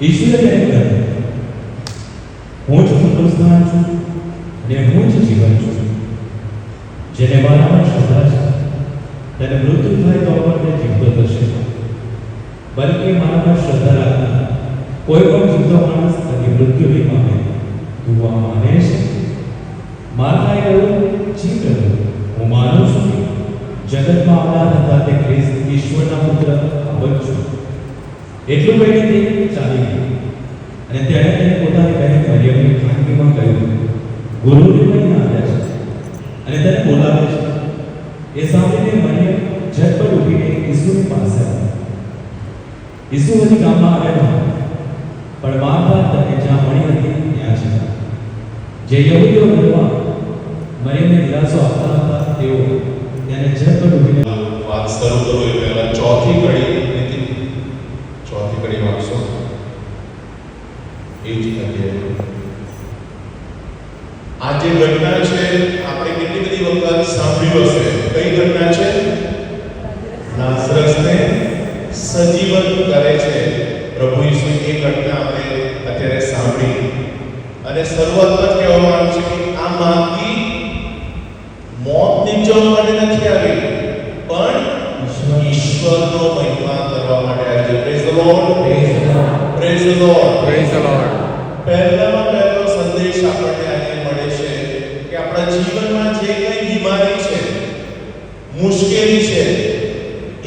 ઈશ્વરે કહ્યું, હું જ પુનરુત્થાન છું અને હું જ જીવન છું. જેને મારામાં શ્રદ્ધા છે તેને મૃત્યુ થાય તો પણ તે જીવતો થશે, બલકે મારામાં શ્રદ્ધા રાખનાર કોઈ પણ જીવતો માણસ કદી મૃત્યુ નહીં પામે. તું આ માને છે? માર્થાએ કહ્યું, જી પ્રભુ, હું માનું છું કે જગતમાં આવનાર હતા તે ખ્રિસ્ત ઈશ્વરના પુત્ર આવ જ છું. એટલું કહીને તે ચાલી ગઈ અને તેણે તેને પોતાની બહેન મરિયમની ખાનગીમાં કહ્યું, ગુરુને લઈને આવ્યા છે અને તેને બોલાવે છે. એ સાંભળીને મરિયમ ઝટપટ ઉઠીને ઈસુની પાસે આવી. ઈસુ હજી ગામમાં આવ્યા ન હતા, પણ માર્થા તેને જ્યાં મળી હતી ત્યાં છે. જે યહૂદીઓ ઘરમાં મરિયમને દિલાસો આપતા હતા તેઓ તેને ઝટપટ ઉઠીને વાત શરૂ કરો એ પહેલા ચોથી કડી વાંચશો. એ જ આ જે ઘટના છે આપણે કેટલી બધી વખત સાંભળ્યું હશે. કઈ ઘટના છે? લાઝરસને સજીવન કરે છે પ્રભુ ઈસુ. એ ઘટના આપણે અત્યારે સાંભળી અને શરૂઆતમાં કહેવામાં આવ્યું છે કે આ માગી મોત નીચોવા માટે નથી આવી, પણ ઈશ્વરનો મહિમા કરવા માટે આવી છે. Praise the lord, praise the lord, praise the lord. પહેલો સંદેશ આપણને આજે મળે છે કે આપણા જીવનમાં જે કંઈ બીમારી છે, મુશ્કેલી છે,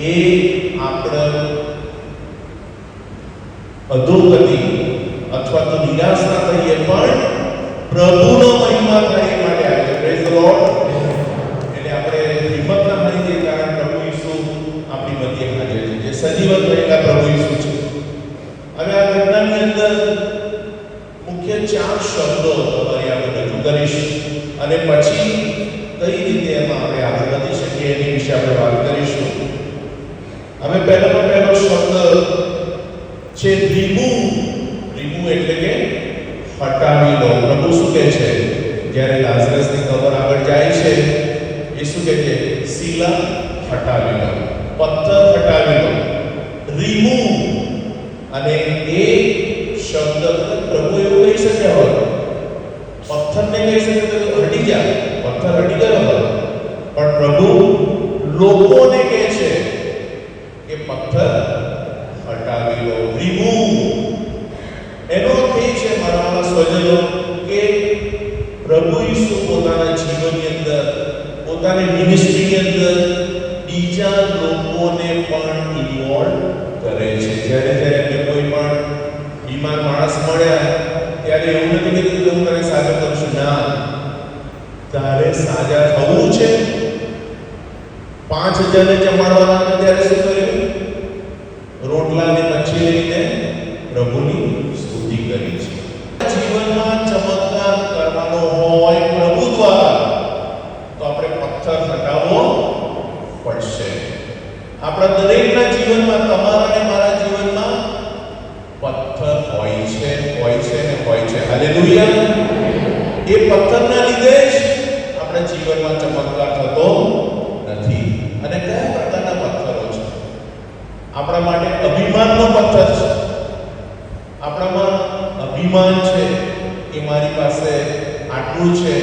એ આપણે અધોગતિ અથવા તો નિરાશ ના થઈએ, પણ પ્રભુનો મહિમા થાય એ માટે આવે છે. Praise the lord. એટલે આપણે હિંમત ના હારી દઈએ, કારણ પ્રભુ ઈસુ આપણી મધ્ય હાજર છે, જે સજીવન થયેલા પ્રભુ ઈસુ છે. હવે આ ઘટનાની અંદર મુખ્ય 4 શબ્દો તમારી આગળ રજૂ કરીશ અને પછી કઈ રીતે એમાં આપણે આગળ વધી શકીએ એની વિશે આપણે વાત કરીશું. હવે પહેલો શબ્દ છે રિમૂવ. રિમૂવ એટલે કે હટાવી લો. પ્રભુ શું કહે છે? જ્યારે લાઝરસની કબર આગળ જાય છે, એ શું કહે છે? શીલા હટાવી લો, પથ્થર હટાવી લો, રિમૂવ. અને એ શબ્દ પ્રભુ એવું કહી શક્યા હોત, પથ્થરને કહી શકે તો હટી જાય, પથ્થર હટી ગયો હોત, પણ પ્રભુ લોકોને કહે છે કે પથ્થર હટાવી લો, રિમૂવ. એનો અર્થ એ છે મારા સ્વજનો કે પ્રભુ ઈસુ પોતાના જીવનની અંદર, પોતાની મિનિસ્ટ્રીની અંદર બીજા લોકોને પણ ઇન્વોલ્વ કરે છે. જ્યારે એમને કોઈ પણ બીમાર માણસ મળ્યા ત્યારે એવું નથી કે હું તને સાજો કરું છું. ના, તારે સાજા થવું છે. 5000 ને જમાડવાના હતા ત્યારે શું કર્યું? રોટલાને મચ્છી લઈને પ્રભુની સ્તુતિ કરી છે. જીવનમાં ચમત્કાર કરવાનો હોય પ્રભુ દ્વારા, તો આપણે પથ્થર હટાવવો પડશે. આપણા દરેકના જીવનમાં, તમારા અને મારા જીવનમાં પથ્થર હોય છે. હાલેલુયા. એ પથ્થરના લીધે જ આપણા જીવનમાં ચમત્કાર થતો નથી. અને કયા પ્રકારના પથ્થરો છે? આપણા માટે અભિમાનનો પથ્થર છે. આપણામાં અભિમાન છે કે મારી પાસે આટલું છે,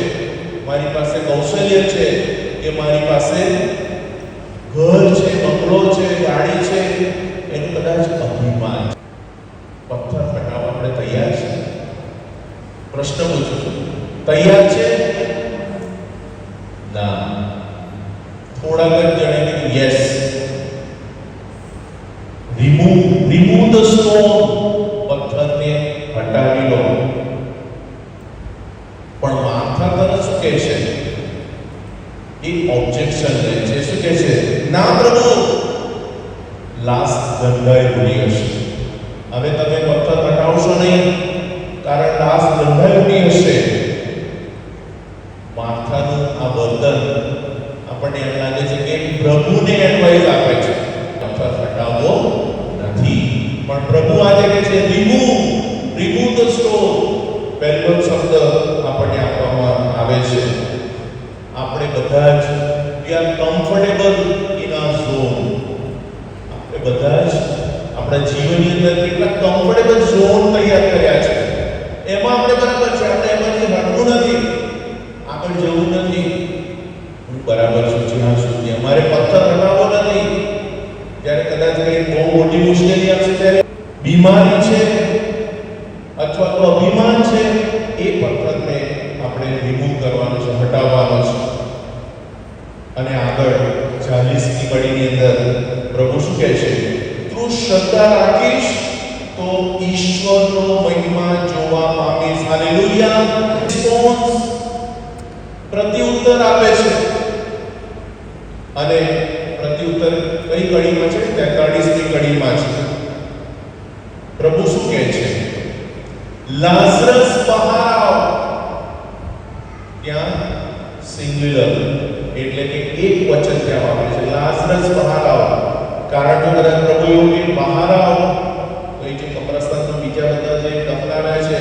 મારી પાસે કૌશલ્ય છે, કે મારી પાસે ઘર છે, બંગલો છે, ગાડી છે, એનું કદાચ અભિમાન છે. પથ્થર હટાવવા આપણે તૈયાર છે? પ્રશ્ન પૂછું છું, તૈયાર છે? ના. થોડાક જ જણે કીધું yes, remove. Remove the stone, પથ્થરને હટાવી લો. પણ માર્થા તરત શું કહે છે? એ ઓબ્જેક્શન લે છે. શું કહે છે? ના પ્રભુ, લાશ ગંધાઈ હશે. હવે તમે પથ્થર હટાવશો નહીં, કારણ લાશ ગંધાઈ હશે. માર્થાનું આ વર્તન આપણને એમ લાગે છે કે પ્રભુને એડવાઇસ આપે છે, પથ્થર હટાવવો નથી. પણ પ્રભુ આજે કહે છે રિમૂવ ધ સ્ટોન. પહેલો શબ્દ આપણને આપવામાં આવે છે. આપણે બધા જ we are comfortable in our zone. આપણે બધા જ આપણા જીવનની અંદર કેટલા કમ્ફર્ટેબલ ઝોન તૈયાર કર્યા છે. એમાં આપણે બરાબર છે, આપણે એમાંથી હટવું નથી, આગળ જવું નથી. હું બરાબર છું જ્યાં સુધી, અમારે પથ્થર હટાવવો નથી. જ્યારે કદાચ કંઈ બહુ મોટી મુશ્કેલી આવશે, ત્યારે બીમારી છે અથવા તો અભિમાન છે, એ પથ્થરને આપણે રિમૂવ કરવાનો છે, હટાવવાનો છે. અને આગળ 40મી કડીની અંદર પ્રભુ શું કહે છે? તું શ્રદ્ધા રાખીશ તો ઈશ્વરનો મહિમા જોવા પામીશ. હાલેલુયા. રિસ્પોન્સ, પ્રત્યુત્તર આપે છે. અને પ્રત્યુત્તર કઈ કડીમાં છે? 43મી કડીમાં છે. પ્રભુ શું કહે છે? લાઝરસ બહાર આવ. ત્યાં સિંગ્યુલર એટલે કે એક વચન ત્યાં વાપરે છે, લાઝરસ બહાર આવ. કારણ કે કદાચ પ્રભુ એવું કે બહાર આવ, તો એ જે કબ્રસ્તાનના બીજા બધા જે દફનારા છે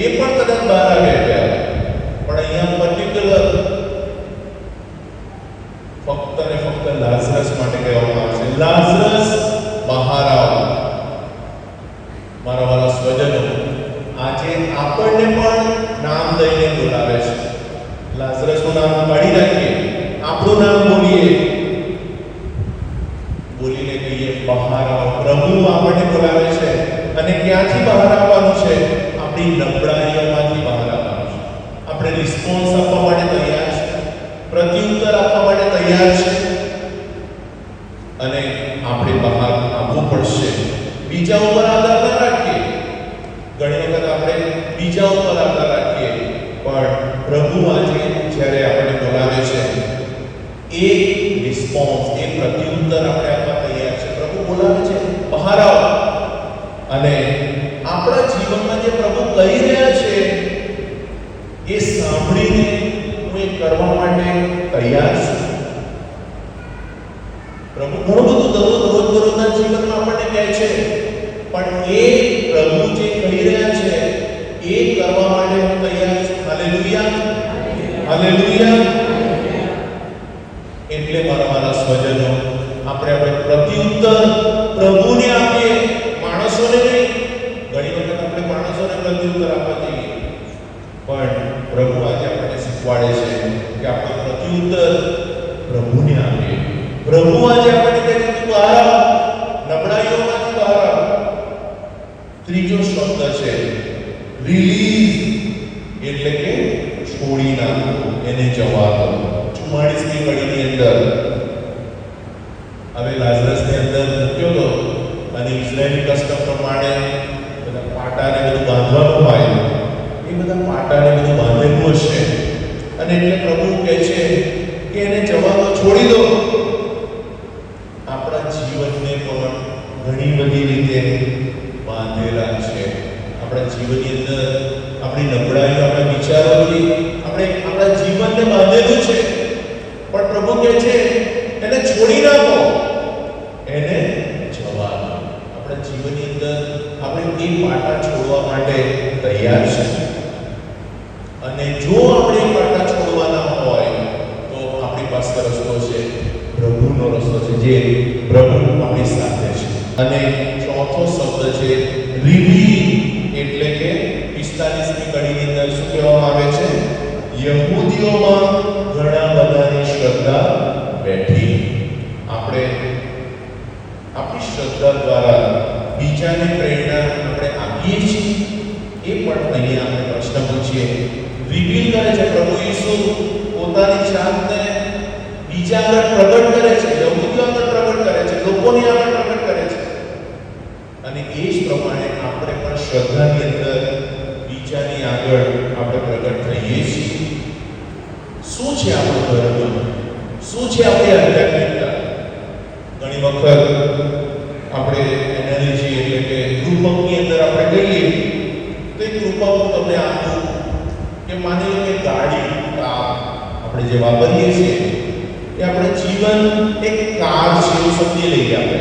એ પણ કદાચ બહાર આવે ત્યારે. પણ અહીંયા પર્ટિક્યુલર ફક્ત ને ફક્ત લાઝરસ માટે કહેવામાં આવે છે, લાઝરસ બહાર આવ. મારા વાલા સ્વજનો, આજે આપણને પણ નામ દઈને બોલાવે છે. લાઝરસનું નામ કાઢી નાખીએ, આપણું નામ બોલીને કહીએ બહાર આવો. પ્રભુ આપણને બોલાવે છે. અને ક્યાંથી બહાર આવવાનું છે? આપણી નબળાઈઓમાંથી બહાર આવવાનું છે. આપણે રિસ્પોન્સ આપવા માટે તૈયાર છે, પ્રત્યુત્તર આપવા માટે તૈયાર છે, અને આપણે બહાર આવવું પડશે. બીજા ઉપર આધાર ન રાખીએ. ઘણી વખત આપણે બીજા ઉપર આધાર રાખીએ, પણ પ્રભુ આજે જ્યારે આપણને બોલાવે છે, એ રિસ્પોન્સ, એ પ્રત્યુત્તર આપણે આપવા તૈયાર છે. પ્રભુ બોલાવે છે બહાર આવો. અને આપણા જીવનમાં જે પ્રભુ કહી રહ્યા છે એ સાંભળીને હું એ કરવા માટે તૈયાર છું. પ્રભુ ઘણું બધું રોજબરોજના જીવનમાં આપણને કહે છે, પણ એ પ્રભુ જે કહી રહ્યા છે એ કરવા માટે હું તૈયાર છું. Hallelujah, hallelujah. એટલે મારા સ્વજનો, આપણે પ્રત્યુત્તર પ્રભુને આપીએ, માણસોને નહીં. ઘણી વખત આપણે માણસોને પ્રત્યુત્તર આપવા જઈએ, પણ પ્રભુ આજે આપણને શીખવાડે છે કે આપણે પ્રત્યુત્તર પ્રભુને આપીએ. પ્રભુ આજે આપણને કહે છે તું બહાર આવ, નબળાઈઓમાંથી બહાર આવ. ત્રીજો શબ્દ છે રિલીઝ, એટલે કે છોડી નાખો, એને જવા દો. 44મી કડીની અંદર હવે લાઝરસને અંદર મૂક્યો હતો, અને ઇઝરાયલી કસ્ટમ પ્રમાણે બધા પાટાને બધું બાંધવાનું હોય, એ બધા પાટાને બધું બાંધેલું હશે. અને એટલે પ્રભુ કહે છે કે એને જવા દો, છોડી દો. આપણા જીવનને પણ ઘણી બધી રીતે બાંધેલા છે. આપણા જીવનની અંદર આપણી નબળાઈઓ, આપણા વિચારોથી આપણે આપણા જીવનને બાંધેલું છે. પણ પ્રભુ કહે છે એને છોડી નાખો, એને જવા દો. આપણા જીવનની અંદર આપણે એ પાટા છોડવા માટે તૈયાર છે. અને જો આપણે એ પાટા છોડવાના હોય તો આપણી પાસે રસ્તો છે, પ્રભુનો રસ્તો છે, જે પ્રભુ આપણી સાથે છે. અને ચોથો શબ્દ છે રિવીલ, એટલે કે 45મી કડીની અંદર શું કહેવામાં આવે છે? યહૂદીઓમાં ઘણા બધાની શ્રદ્ધા બેઠી. આપણે આપણી શ્રદ્ધા દ્વારા બીજાને પ્રેરણા આપણે આપીએ છીએ. એ પણ અહીંયા આપણે પ્રશ્ન પૂછીએ. રિવીલ કરે છે પ્રભુ ઈસુ પોતાની જાતને બીજા આગળ પ્રગટ કરે છે, યહૂદીઓ આગળ પ્રગટ કરે છે, લોકોની આગળ પ્રગટ કરે છે. અને એ જ પ્રમાણે આપણે પણ શ્રદ્ધાની અંદર બીજાની આગળ આપણે પ્રગટ થઈએ છીએ. શું છે આપણો ધર્મ? શું છે આપણી આધ્યાત્મિકતા? ઘણી વખત આપણે એનાલોજી એટલે કે રૂપકની અંદર આપણે કહીએ તો એક રૂપક હું તમને આપું કે માની લો કે ગાડી આપણે જે વાપરીએ છીએ એ આપણે જીવન એક કાર છે એવું સમજી લઈએ. આપણે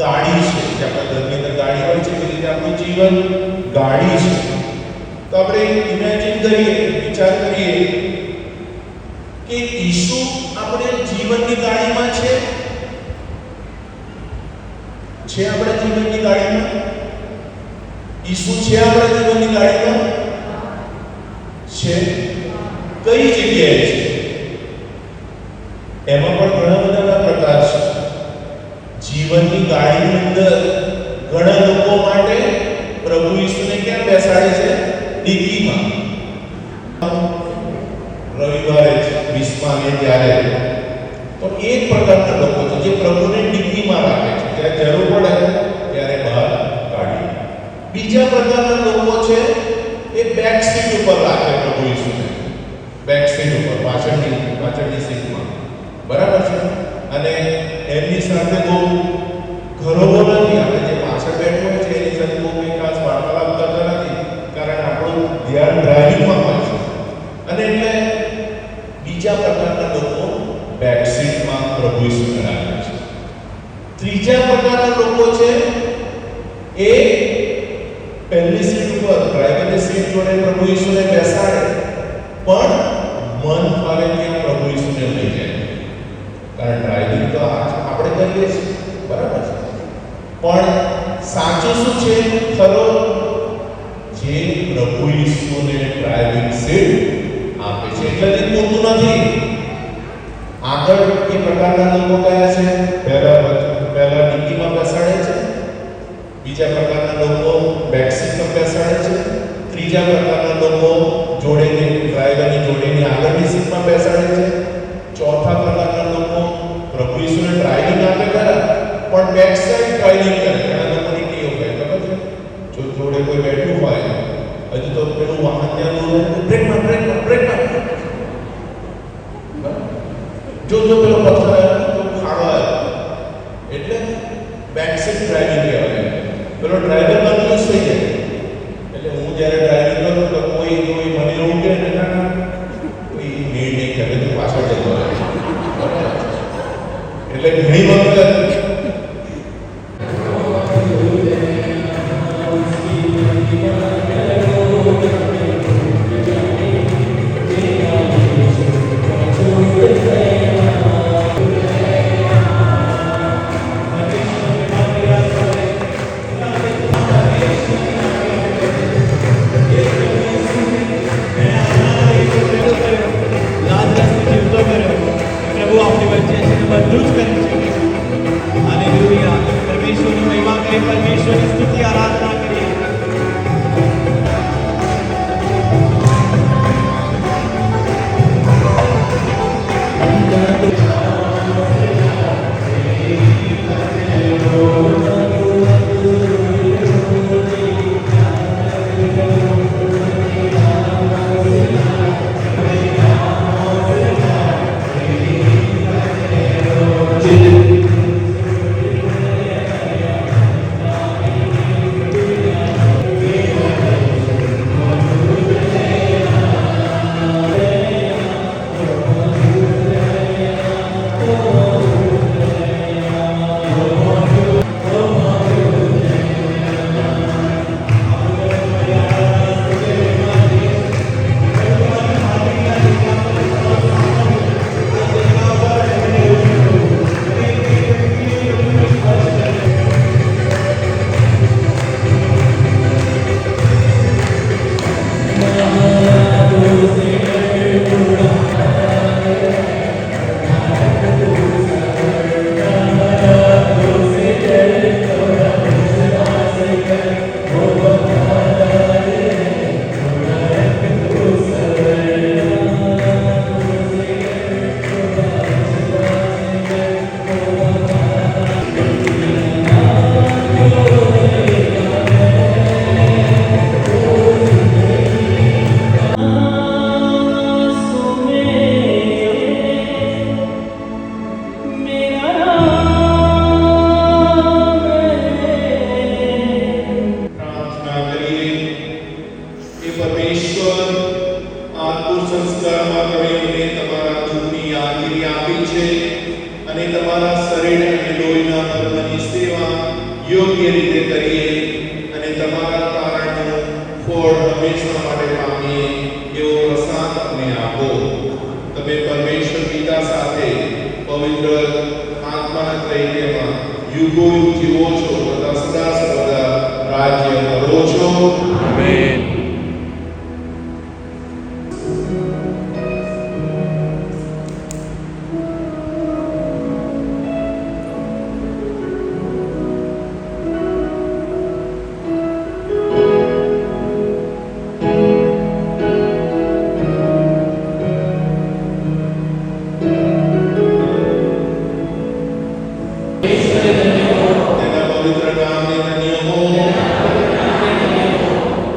ગાડી છે જે આપણા ઘરની અંદર ગાડી હોય છે એ રીતે આપણું જીવન ગાડી છે. તો આપણે ઇમેજિન કરીએ, વિચાર કરીએ કે ઈસુ આપણે જીવનની ગાડીમાં છે આપણે જીવનની ગાડીમાં? ઈસુ છે આપણા જીવનની ગાડીમાં? છે. કઈ જગ્યાએ છે? એમાં પણ ઘણા બધા પ્રકાર છે. જીવનની ગાડીની અંદર ઘણા લોકો માટે પ્રભુ ઈસુને ક્યાં બેસાડે છે? ડિક્કીમાં. રવિવારે 20માં આવે ત્યારે તો એક પ્રકારના લોકો છે જે પ્રભુને ડિક્કીમાં રાખે છે, જ્યારે જરૂર પડે ત્યારે બહાર કાઢી. બીજા પ્રકારના લોકો છે એ બેક સીટ ઉપર રાખે પ્રભુ ઈસુને, બેક સીટ ઉપર, પાછળની સીટમાં. બરાબર છે? અને એમની સાથે બહુ ઘરોબો નથી. આપણે જે પાછળ બેઠો હોય છે એની સાથે બહુ કંઈ ખાસ વાર્તાલાપ કરતા નથી, કારણ આપણું ધ્યાન ડ્રાઇવિંગમાં હોય છે. અને એટલે બીજા પ્રકારના લોકો બેક સીટમાં પ્રભુ ઈસુને રાખે છે. ત્રીજા પ્રકારના લોકો છે એ પહેલી સીટ ઉપર ડ્રાઈવરની સીટ જોડે પ્રભુ ઈસુને બેસાડે, પણ મન ફાવે ત્યાં પ્રભુ ઈસુને લઈ જાય. કારણ ડ્રાઇવિંગ તો આપણે કરીએ છીએ, બરાબર છે? પણ સાચું શું છે? ખરો જે પ્રભુ ઈસુને ડ્રાઇવિંગ સીટ આપે છે એટલે તે પૂરતું નથી. આગળ એ પ્રકારના લોકો કયા છે? પહેલા ડિક્કીમાં બેસાડે છે, બીજા પ્રકારના લોકો બેક સીટ પર બેસાડે છે, ત્રીજા પ્રકારના લોકો ડ્રાઈવરની જોડેની આગળની સીટમાં બેસાડે છે, ચોથા પ્રકારના લોકો પ્રભુ ઈસુને ડ્રાઇવિંગ આપે ખરા પણ બેક સાઈડ ડ્રાઇવિંગ કરે. ઘણા લોકોની ટેવ હોય, ખબર છે? જો જોડે કોઈ બેઠું હોય, હજુ તો પેલું વાહન ત્યાં દૂર હોય, બ્રેકમાં જો પેલો પથ્થર આવ્યો તો ખાડો આવ્યો એટલે બેક સીટ ડ્રાઇવિંગ કહેવાય. પેલો ડ્રાઈવર કન્ફ્યુઝ થઈ જાય. એટલે હું જ્યારે ડ્રાઇવિંગ કરું તો કોઈ મને એવું કહે ને ના કોઈ મેળ નહીં કરે તો પાછળ જતો રહે. એટલે ઘણી વખત બધું જ કરી શકે છે. હાલેલુયા. પરમેશ્વરની મહિમા કરીએ, પરમેશ્વરની સ્તુતિ આરાધના કરીએ. રીતે કરીએ અને તમારા કારણનું ફળ હંમેશા માટે પામીએ એવો પ્રસાદ અમને આપો. તમે પરમેશ્વર પિતા સાથે પવિત્ર આત્માના ત્રૈક્યમાં યુગો યુગ જીવો છો, તથા સદા સર્વદા રાજ્ય કરો છો. આમેન. તેના પવિત્ર નામને ધન્ય હો.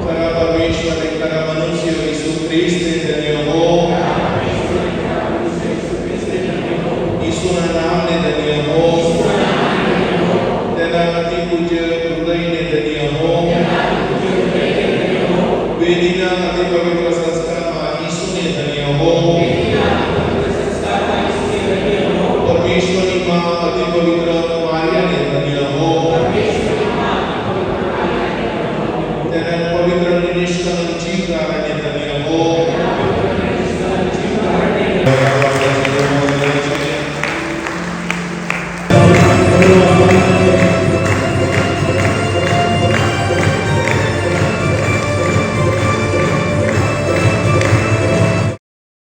ખરા પરમેશ્વર અને ખરા મનુષ્ય ઈસુ ખ્રિસ્તને ધન્ય હો. ઈસુના નામને ધન્ય હો. તેના અતિ પૂજ્ય હૃદયને ધન્ય હો. વેદીના અતિ પવિત્ર સંસ્કારમાં ઈસુને ધન્ય હો. પરમેશ્વરની માં અતિ પવિત્ર